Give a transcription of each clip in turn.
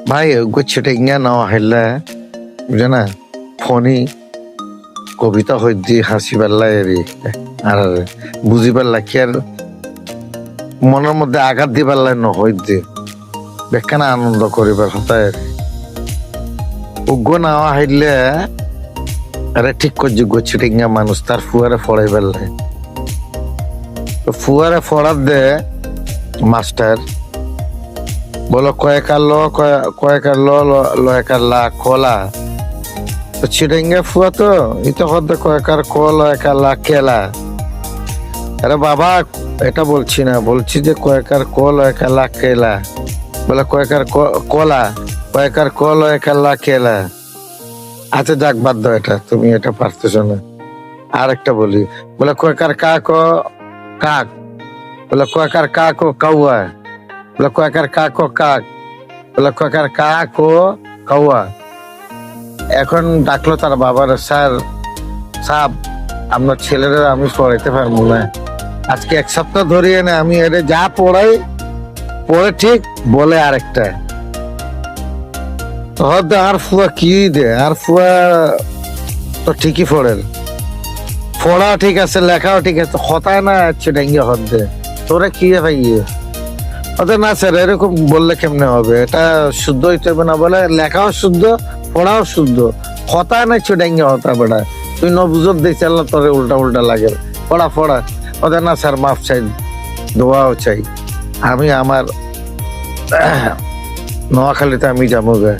ভাই গুচ্ছটা ইঙ্গা নেওয়া হইলে বুঝে না ফোনই কবিতা হইদি হাসি পাল্লা এরি আর বুঝি পারলা কি আর মনের মধ্যে আঘাত দি পারলা ন হইদি বেখানা আনন্দ করিবার হতায় উগ্র নেওয়া হইলে আরে ঠিক করছি গুচ্ছটা ইঙ্গা মানুষ তার ফুয়ারে ফড়াই পারলে ফুয়ারে ফড়ার দে মাস্টার বলো কয়েকার লা কলা তো চিড়েঙ্গে ফুয়া তো ইতো হদ্দে কয়েকার লা কেলা। আরে বাবা এটা বলছি না, বলছি যে কয়েকার লা কেলা, বলে কয়েকার লা কেলা। আচ্ছা যাক বাদ দাও, এটা তুমি এটা পারতেছ না। আর একটা বলি, বলে কয়েকার কাক, বলে কয়েকার কাক ও কাউয়া, বলে কয়েকার কাক ও কাক, বলে কয়েকার কাক ও কাউয়া। এখন ডাকলো তার বাবার, স্যার সাব আপনার ছেলেরা আমি পড়াইতে পারবো না, আজকে এক সপ্তাহ ধরিয়ে না আমি এটা যা পড়াই পড়ে ঠিক বলে আরেকটা। হয়তো আর ফুয়া কি দে, আর ফুয়া তো ঠিকই পড়েন, পড়া ঠিক আছে, লেখাও ঠিক আছে, হতায় না চিটাঙ্গি হদ্দে তোরা কি ভাইয়ে ওদের না স্যার এরকম বললে কেমনে হবে, এটা শুদ্ধ হইতে হবে না, বলে লেখাও শুদ্ধ পড়াও শুদ্ধ, হতায় না চিটাঙ্গি হতা বেড়া তুই ন বুঝত দিই চাল্লা তোর উল্টা উল্টা লাগে পড়া ওদের না স্যার মাফ চাই, দোয়াও চাই, আমি আমার নোয়াখালীতে আমি যাবো গে।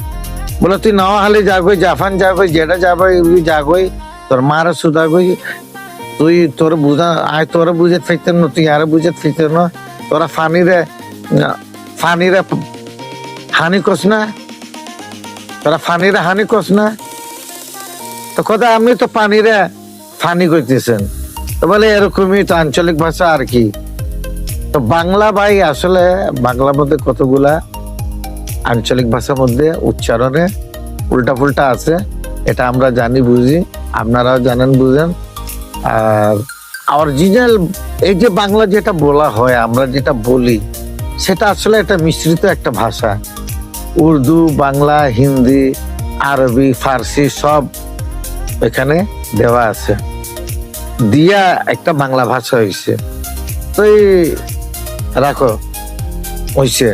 বলে তুই নোয়াখালী যাগই, জাফান যাগই, যেটা যাবই যাগই, তোর মারা সুদাগই, তুই তোর বুঝা আয় তোর বুঝে ফেকতেন না, তুই আরে বুঝে ফেকতেন না, তোরা ফানিরে হানি কস না, তোরা ফানিরে হানি কস না, তো কথা আপনি তো পানিরে ফানি করতেছেন, তো বলে এরকমই তো আঞ্চলিক ভাষা আর কি। তো বাংলা ভাই আসলে বাংলার মধ্যে কতগুলা আঞ্চলিক ভাষার মধ্যে উচ্চারণে উল্টা ফুল্টা আছে, এটা আমরা জানি বুঝি, আপনারাও জানেন বুঝেন। আর অরিজিনাল এই যে বাংলা যেটা বলা হয়, আমরা যেটা বলি সেটা আসলে একটা মিশ্রিত একটা ভাষা, উর্দু, বাংলা, হিন্দি, আরবি, ফার্সি সব এখানে দেওয়া আছে, দিয়া একটা বাংলা ভাষা হয়েছে। তো রাখো হয়েছে।